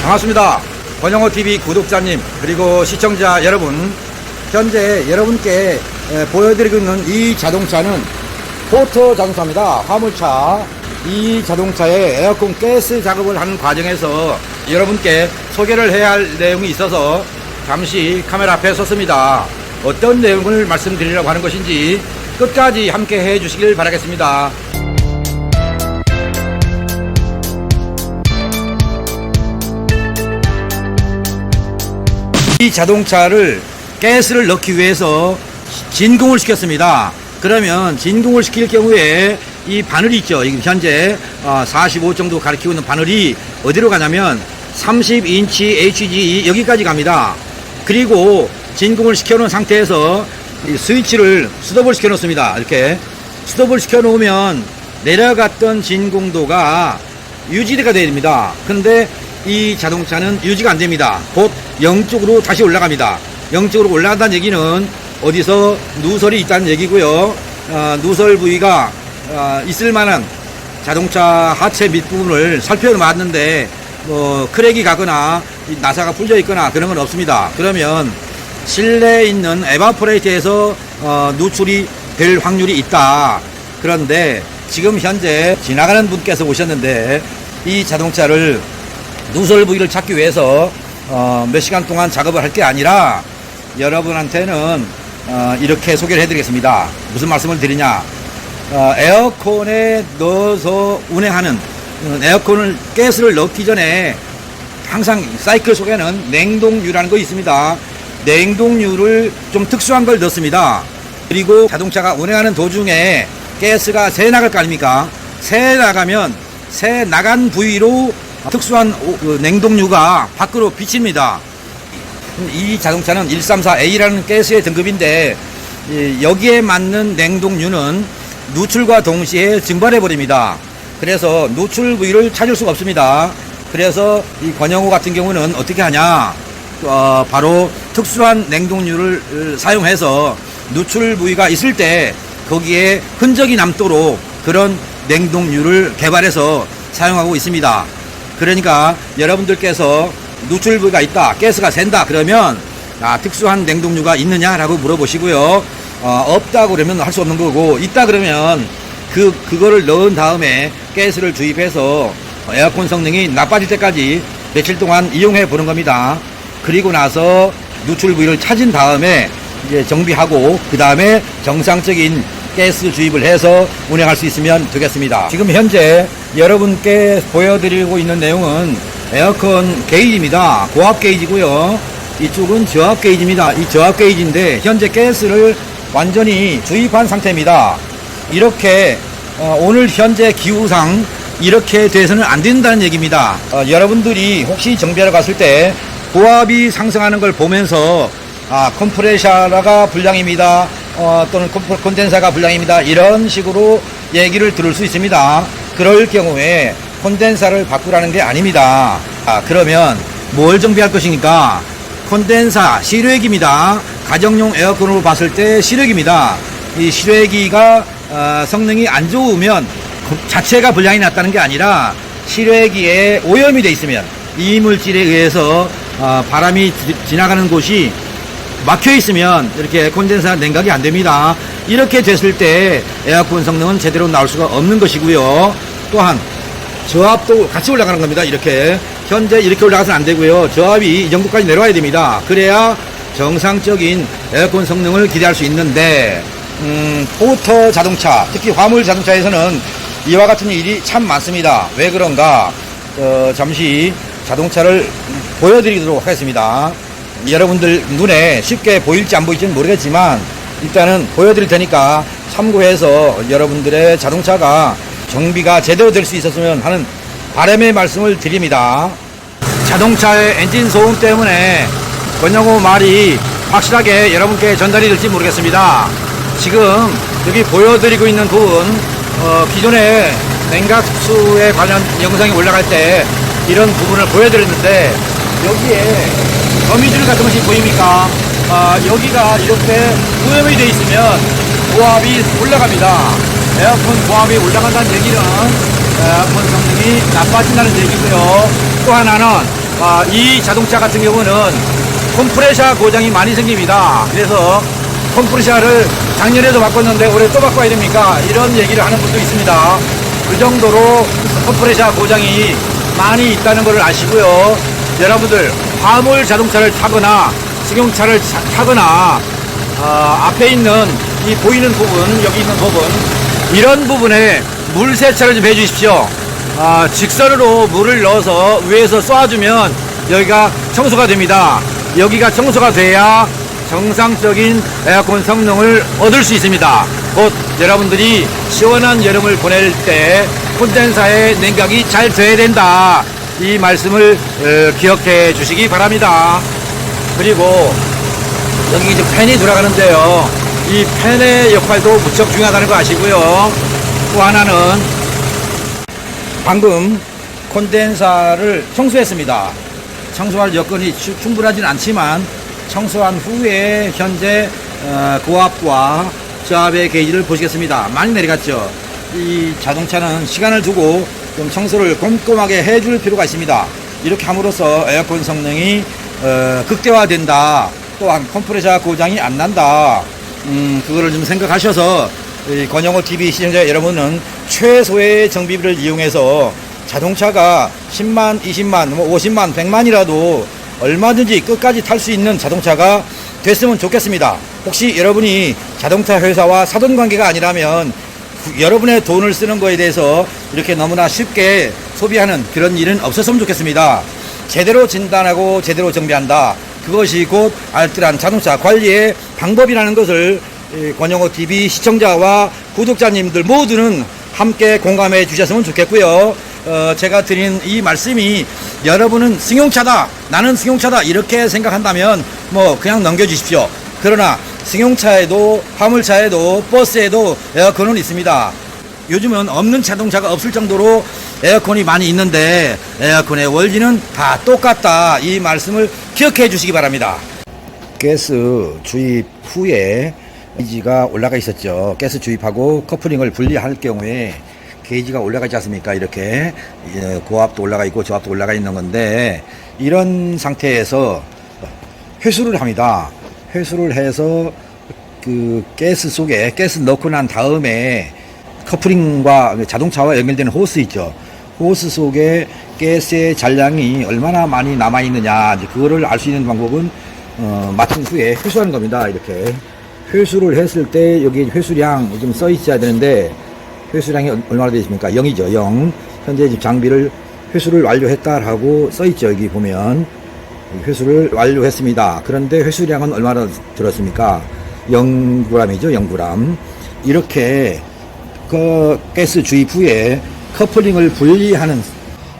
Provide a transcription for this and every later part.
반갑습니다. 권영호TV 구독자님 그리고 시청자 여러분, 현재 여러분께 보여드리고 있는 이 자동차는 포터 자동차입니다. 화물차. 이 자동차의 에어컨 가스 작업을 하는 과정에서 여러분께 소개를 해야 할 내용이 있어서 잠시 카메라 앞에 섰습니다. 어떤 내용을 말씀드리려고 하는 것인지 끝까지 함께 해 주시길 바라겠습니다. 이 자동차를 가스를 넣기 위해서 진공을 시켰습니다. 그러면 진공을 시킬 경우에 이 바늘이 있죠. 현재 45 정도 가리키고 있는 바늘이 어디로 가냐면 30인치 HG 여기까지 갑니다. 그리고 진공을 시켜놓은 상태에서 이 스위치를 스톱을 시켜 놓습니다. 이렇게 스톱을 시켜 놓으면 내려갔던 진공도가 유지가 되어야 됩니다. 근데 이 자동차는 유지가 안 됩니다. 곧 0쪽으로 다시 올라갑니다. 0쪽으로 올라간다는 얘기는 어디서 누설이 있다는 얘기고요. 누설 부위가 있을 만한 자동차 하체 밑부분을 살펴봤는데 크랙이 가거나 나사가 풀려 있거나 그런 건 없습니다. 그러면 실내에 있는 에바포레이터에서 누출이 될 확률이 있다. 그런데 지금 현재 지나가는 분께서 오셨는데 이 자동차를 누설 부위를 찾기 위해서 몇 시간 동안 작업을 할 게 아니라 여러분한테는 이렇게 소개를 해드리겠습니다. 무슨 말씀을 드리냐, 에어컨에 넣어서 운행하는 에어컨을 가스를 넣기 전에 항상 사이클 속에는 냉동유라는 거 있습니다. 냉동유를 좀 특수한 걸 넣습니다. 그리고 자동차가 운행하는 도중에 가스가 새 나갈 거 아닙니까? 새 나가면 새 나간 부위로 특수한 냉동유가 밖으로 비칩니다. 이 자동차는 134A라는 가스의 등급인데 여기에 맞는 냉동유는 누출과 동시에 증발해 버립니다. 그래서 누출 부위를 찾을 수가 없습니다. 그래서 이 권영호 같은 경우는 어떻게 하냐, 바로 특수한 냉동유를 사용해서 누출 부위가 있을 때 거기에 흔적이 남도록 그런 냉동유를 개발해서 사용하고 있습니다. 그러니까 여러분들께서 누출 부위가 있다, 가스가 샌다 그러면 특수한 냉동유가 있느냐라고 물어보시고요. 없다 그러면 할 수 없는 거고, 있다 그러면 그거를 넣은 다음에 가스를 주입해서 에어컨 성능이 나빠질 때까지 며칠 동안 이용해 보는 겁니다. 그리고 나서 누출 부위를 찾은 다음에 이제 정비하고 그 다음에 정상적인 가스 주입을 해서 운행할 수 있으면 되겠습니다. 지금 현재 여러분께 보여드리고 있는 내용은 에어컨 게이지입니다. 고압 게이지고요. 이쪽은 저압 게이지입니다. 이 저압 게이지인데 현재 가스를 완전히 주입한 상태입니다. 이렇게 오늘 현재 기후상 이렇게 돼서는 안 된다는 얘기입니다. 여러분들이 혹시 정비하러 갔을 때 고압이 상승하는 걸 보면서 컴프레셔가 불량입니다, 또는 콘덴사가 불량입니다, 이런 식으로 얘기를 들을 수 있습니다. 그럴 경우에 콘덴사를 바꾸라는 게 아닙니다. 그러면 뭘 정비할 것입니까? 콘덴사 실외기입니다. 가정용 에어컨으로 봤을 때 실외기입니다. 이 실외기가 성능이 안 좋으면 자체가 불량이 났다는 게 아니라 실외기에 오염이 돼 있으면 이물질에 의해서 바람이 지나가는 곳이 막혀 있으면 이렇게 콘덴사 냉각이 안 됩니다. 이렇게 됐을 때 에어컨 성능은 제대로 나올 수가 없는 것이고요. 또한 저압도 같이 올라가는 겁니다. 이렇게 현재 이렇게 올라가서는 안 되고요. 저압이 이 정도까지 내려와야 됩니다. 그래야 정상적인 에어컨 성능을 기대할 수 있는데 포터 자동차, 특히 화물 자동차에서는 이와 같은 일이 참 많습니다. 왜 그런가, 잠시 자동차를 보여드리도록 하겠습니다. 여러분들 눈에 쉽게 보일지 안 보일지는 모르겠지만 일단은 보여드릴 테니까 참고해서 여러분들의 자동차가 정비가 제대로 될 수 있었으면 하는 바람의 말씀을 드립니다. 자동차의 엔진 소음 때문에 권영호 말이 확실하게 여러분께 전달이 될지 모르겠습니다. 지금 여기 보여드리고 있는 부분, 기존에 냉각수에 관련 영상이 올라갈 때 이런 부분을 보여드렸는데 여기에 거미줄 같은 것이 보입니까? 여기가 이렇게 오염이 되어 있으면 고압이 올라갑니다. 에어컨 고압이 올라간다는 얘기는 에어컨 성능이 나빠진다는 얘기고요. 또 하나는 이 자동차 같은 경우는 컴프레셔 고장이 많이 생깁니다. 그래서 컴프레셔를 작년에도 바꿨는데 올해 또 바꿔야 됩니까? 이런 얘기를 하는 분도 있습니다. 그 정도로 컴프레셔 고장이 많이 있다는 것을 아시고요. 여러분들 화물 자동차를 타거나 승용차를 타거나 앞에 있는 이 보이는 부분, 여기 있는 부분, 이런 부분에 물 세차를 좀 해주십시오. 직선으로 물을 넣어서 위에서 쏴주면 여기가 청소가 됩니다. 여기가 청소가 돼야 정상적인 에어컨 성능을 얻을 수 있습니다. 곧 여러분들이 시원한 여름을 보낼 때 콘덴사의 냉각이 잘 돼야 된다, 이 말씀을 기억해 주시기 바랍니다. 그리고 여기 이제 팬이 돌아가는데요, 이 팬의 역할도 무척 중요하다는 거 아시고요. 또 하나는 방금 콘덴사를 청소했습니다. 청소할 여건이 충분하진 않지만 청소한 후에 현재 고압과 저압의 게이지를 보시겠습니다. 많이 내려갔죠. 이 자동차는 시간을 두고 좀 청소를 꼼꼼하게 해줄 필요가 있습니다. 이렇게 함으로써 에어컨 성능이 극대화된다, 또한 컴프레셔 고장이 안 난다, 그거를 좀 생각하셔서 권영호 TV 시청자 여러분은 최소의 정비비를 이용해서 자동차가 10만, 20만, 50만, 100만이라도 얼마든지 끝까지 탈 수 있는 자동차가 됐으면 좋겠습니다. 혹시 여러분이 자동차 회사와 사돈 관계가 아니라면 여러분의 돈을 쓰는 거에 대해서 이렇게 너무나 쉽게 소비하는 그런 일은 없었으면 좋겠습니다. 제대로 진단하고 제대로 정비한다, 그것이 곧 알뜰한 자동차 관리의 방법이라는 것을 권영호 TV 시청자와 구독자님들 모두는 함께 공감해 주셨으면 좋겠고요. 제가 드린 이 말씀이 여러분은 승용차다, 나는 승용차다 이렇게 생각한다면 뭐 그냥 넘겨주십시오. 그러나 승용차에도 화물차에도 버스에도 에어컨은 있습니다. 요즘은 없는 자동차가 없을 정도로 에어컨이 많이 있는데 에어컨의 원리는 다 똑같다, 이 말씀을 기억해 주시기 바랍니다. 가스 주입 후에 게이지가 올라가 있었죠. 가스 주입하고 커플링을 분리할 경우에 게이지가 올라가지 않습니까? 이렇게 고압도 올라가 있고 저압도 올라가 있는 건데, 이런 상태에서 회수를 합니다. 회수를 해서 그 가스 속에 가스 넣고 난 다음에 커플링과 자동차와 연결되는 호스 있죠. 호스 속에 가스의 잔량이 얼마나 많이 남아 있느냐, 그거를 알 수 있는 방법은 마친 후에 회수하는 겁니다. 이렇게 회수를 했을 때 여기 회수량 좀 써 있어야 되는데 회수량이 얼마나 되어 있습니까? 0이죠. 0. 현재 장비를 회수를 완료했다라고 써 있죠. 여기 보면 회수를 완료했습니다. 그런데 회수량은 얼마나 들었습니까? 0g이죠. 0g. 이렇게 그 가스 주입 후에 커플링을 분리하는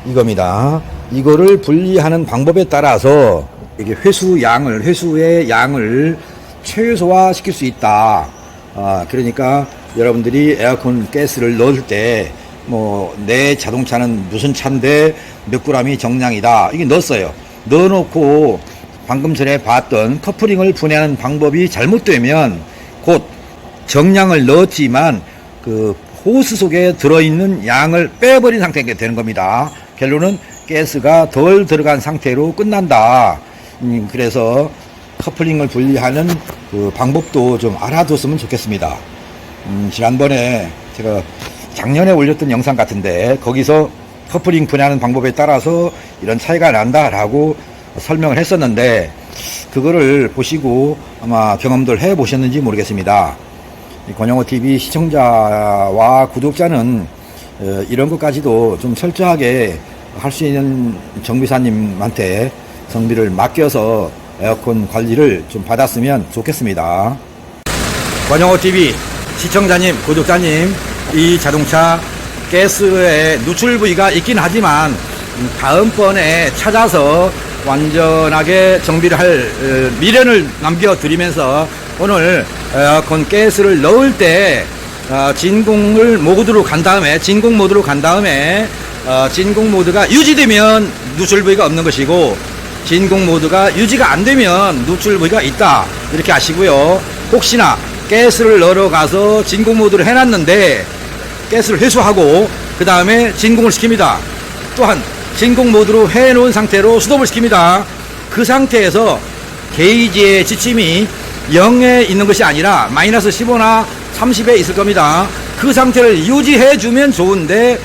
이겁니다. 이거를 분리하는 방법에 따라서 이게 회수의 양을 최소화 시킬 수 있다. 그러니까 여러분들이 에어컨 가스를 넣을 때 내 자동차는 무슨 차인데 몇 g이 정량이다, 이게 넣었어요. 넣어놓고 방금 전에 봤던 커플링을 분해하는 방법이 잘못되면 곧 정량을 넣었지만 그 호스 속에 들어있는 양을 빼버린 상태가 되는 겁니다. 결론은 가스가 덜 들어간 상태로 끝난다. 그래서 커플링을 분리하는 그 방법도 좀 알아뒀으면 좋겠습니다. 지난번에 제가 작년에 올렸던 영상 같은데 거기서 커플링 분해하는 방법에 따라서 이런 차이가 난다라고 설명을 했었는데, 그거를 보시고 아마 경험들 해 보셨는지 모르겠습니다. 권영호 TV 시청자와 구독자는 이런 것까지도 좀 철저하게 할 수 있는 정비사님한테 정비를 맡겨서 에어컨 관리를 좀 받았으면 좋겠습니다. 권영호 TV 시청자님, 구독자님, 이 자동차 가스에 누출 부위가 있긴 하지만 다음번에 찾아서 완전하게 정비를 할 미련을 남겨드리면서 오늘 에어컨 가스를 넣을 때 진공 모드로 간 다음에 진공 모드가 유지되면 누출 부위가 없는 것이고, 진공 모드가 유지가 안 되면 누출 부위가 있다, 이렇게 아시고요. 혹시나 가스를 넣으러 가서 진공 모드를 해놨는데 가스를 회수하고 그 다음에 진공을 시킵니다. 또한 진공 모드로 해놓은 상태로 스톱을 시킵니다. 그 상태에서 게이지의 지침이 0에 있는 것이 아니라 마이너스 15나 30에 있을 겁니다. 그 상태를 유지해 주면 좋은데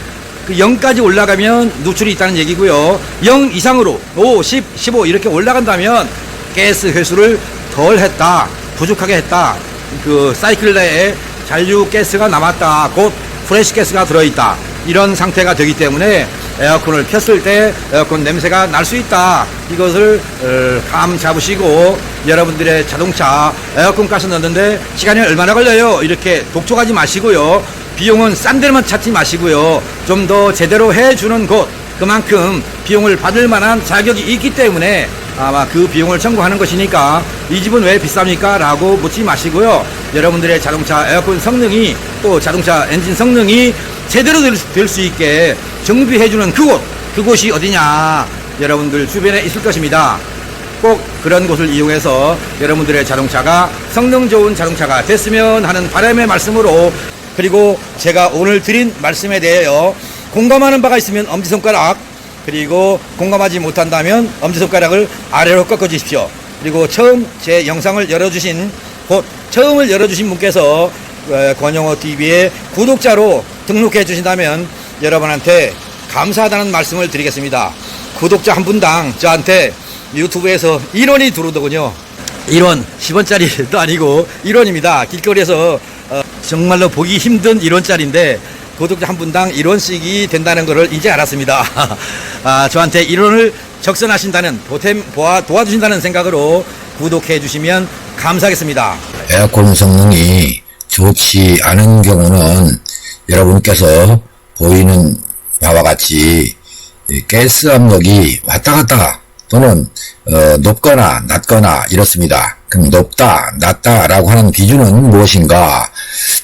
그 0까지 올라가면 누출이 있다는 얘기고요. 0 이상으로 5, 10, 15 이렇게 올라간다면 가스 회수를 덜 했다, 부족하게 했다, 그 사이클 내에 잔류 가스가 남았다, 곧 프레시 가스가 들어있다, 이런 상태가 되기 때문에 에어컨을 켰을 때 에어컨 냄새가 날 수 있다. 이것을 감 잡으시고 여러분들의 자동차 에어컨 가스 넣는데 시간이 얼마나 걸려요? 이렇게 독촉하지 마시고요. 비용은 싼 데만 찾지 마시고요. 좀 더 제대로 해주는 곳, 그만큼 비용을 받을 만한 자격이 있기 때문에 아마 그 비용을 청구하는 것이니까 이 집은 왜 비쌉니까? 라고 묻지 마시고요. 여러분들의 자동차 에어컨 성능이, 또 자동차 엔진 성능이 제대로 될 수 있게 정비해주는 그곳이 어디냐? 여러분들 주변에 있을 것입니다. 꼭 그런 곳을 이용해서 여러분들의 자동차가 성능 좋은 자동차가 됐으면 하는 바람의 말씀으로, 그리고 제가 오늘 드린 말씀에 대하여 공감하는 바가 있으면 엄지손가락, 그리고 공감하지 못한다면 엄지손가락을 아래로 꺾어 주십시오. 그리고 처음 제 영상을 열어주신, 곧 처음을 열어주신 분께서 권영호TV의 구독자로 등록해 주신다면 여러분한테 감사하다는 말씀을 드리겠습니다. 구독자 한 분당 저한테 유튜브에서 1원이 들어오더군요. 1원, 10원짜리도 아니고 1원입니다. 길거리에서 정말로 보기 힘든 1원짜리인데 구독자 한 분당 1원씩이 된다는 것을 이제 알았습니다. 저한테 1원을 적선하신다는, 보탬 도와주신다는 생각으로 구독해 주시면 감사하겠습니다. 에어컨 성능이 좋지 않은 경우는 여러분께서 보이는 바와 같이 가스 압력이 왔다 갔다 또는 높거나 낮거나 이렇습니다. 그럼 높다, 낮다 라고 하는 기준은 무엇인가?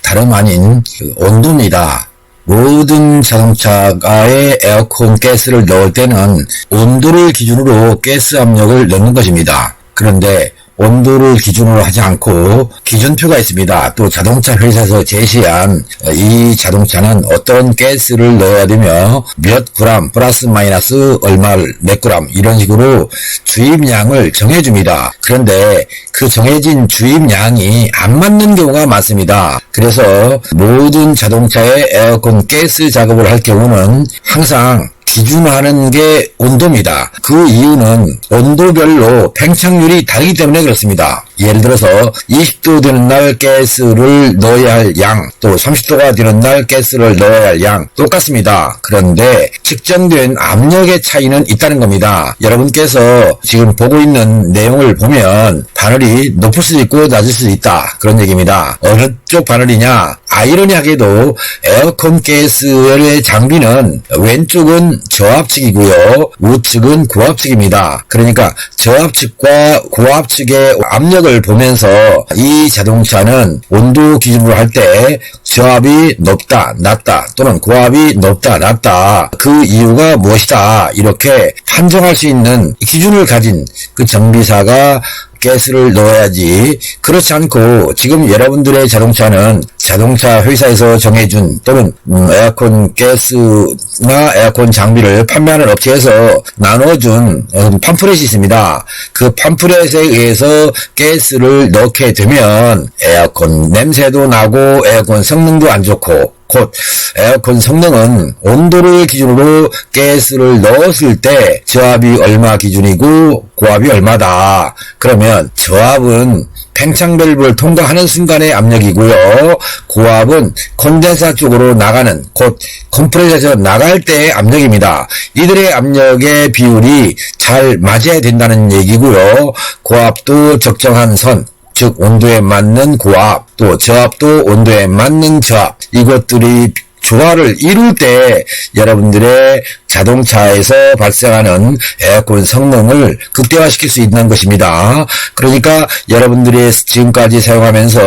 다름 아닌 온도입니다. 모든 자동차의 에어컨 가스를 넣을 때는 온도를 기준으로 가스 압력을 넣는 것입니다. 그런데 온도를 기준으로 하지 않고 기준표가 있습니다. 또 자동차 회사에서 제시한 이 자동차는 어떤 가스를 넣어야 되며 몇 그램 플러스 마이너스 얼마를 몇 그램 이런 식으로 주입량을 정해줍니다. 그런데 그 정해진 주입량이 안 맞는 경우가 많습니다. 그래서 모든 자동차의 에어컨 가스 작업을 할 경우는 항상 기준하는 게 온도입니다. 그 이유는 온도별로 팽창률이 다르기 때문에 그렇습니다. 예를 들어서 20도 되는 날 가스를 넣어야 할 양, 또 30도가 되는 날 가스를 넣어야 할 양 똑같습니다. 그런데 측정된 압력의 차이는 있다는 겁니다. 여러분께서 지금 보고 있는 내용을 보면 바늘이 높을 수도 있고 낮을 수도 있다, 그런 얘기입니다. 어느 쪽 바늘이냐? 아이러니하게도 에어컨 가스의 장비는 왼쪽은 저압측이고요, 우측은 고압측입니다. 그러니까 저압측과 고압측의 압력을 보면서 이 자동차는 온도 기준으로 할 때 저압이 높다, 낮다 또는 고압이 높다, 낮다, 그 이유가 무엇이다, 이렇게 판정할 수 있는 기준을 가진 그 정비사가 가스를 넣어야지, 그렇지 않고 지금 여러분들의 자동차는 자동차 회사에서 정해준 또는 에어컨 가스나 에어컨 장비를 판매하는 업체에서 나눠준 팜플렛이 있습니다. 그 팜플렛에 의해서 가스를 넣게 되면 에어컨 냄새도 나고 에어컨 성능도 안 좋고, 곧 에어컨 성능은 온도를 기준으로 가스를 넣었을 때 저압이 얼마 기준이고 고압이 얼마다. 그러면 저압은 팽창 밸브를 통과하는 순간의 압력이고요, 고압은 콘덴서 쪽으로 나가는, 곧 컴프레서에서 나갈 때의 압력입니다. 이들의 압력의 비율이 잘 맞아야 된다는 얘기고요, 고압도 적정한 선, 즉 온도에 맞는 고압, 또 저압도 온도에 맞는 저압, 이것들이 조화를 이룰 때 여러분들의 자동차에서 발생하는 에어컨 성능을 극대화시킬 수 있는 것입니다. 그러니까 여러분들이 지금까지 사용하면서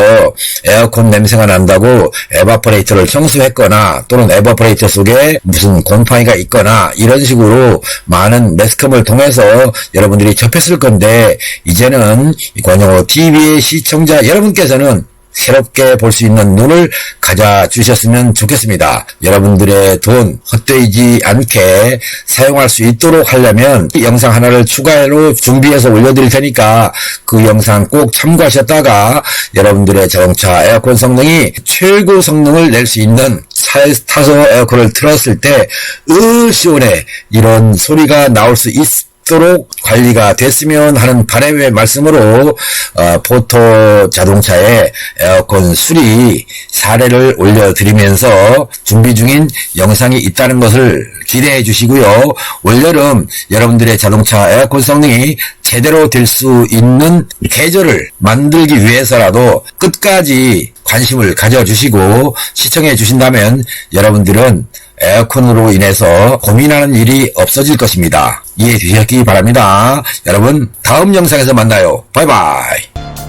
에어컨 냄새가 난다고 에바포레이터를 청소했거나 또는 에바포레이터 속에 무슨 곰팡이가 있거나 이런 식으로 많은 매스컴을 통해서 여러분들이 접했을 건데, 이제는 권영호TV의 시청자 여러분께서는 새롭게 볼 수 있는 눈을 가져주셨으면 좋겠습니다. 여러분들의 돈 헛되이지 않게 사용할 수 있도록 하려면 이 영상 하나를 추가로 준비해서 올려드릴 테니까 그 영상 꼭 참고하셨다가 여러분들의 자동차 에어컨 성능이 최고 성능을 낼 수 있는 타서 에어컨을 틀었을 때 시원해 이런 소리가 나올 수 있도록 관리가 됐으면 하는 바람의 말씀으로 포토 자동차의 에어컨 수리 사례를 올려드리면서 준비 중인 영상이 있다는 것을 기대해 주시고요. 올여름 여러분들의 자동차 에어컨 성능이 제대로 될 수 있는 계절을 만들기 위해서라도 끝까지 관심을 가져주시고 시청해 주신다면 여러분들은 에어컨으로 인해서 고민하는 일이 없어질 것입니다. 이해해 주셨기 바랍니다. 여러분 다음 영상에서 만나요. 바이바이.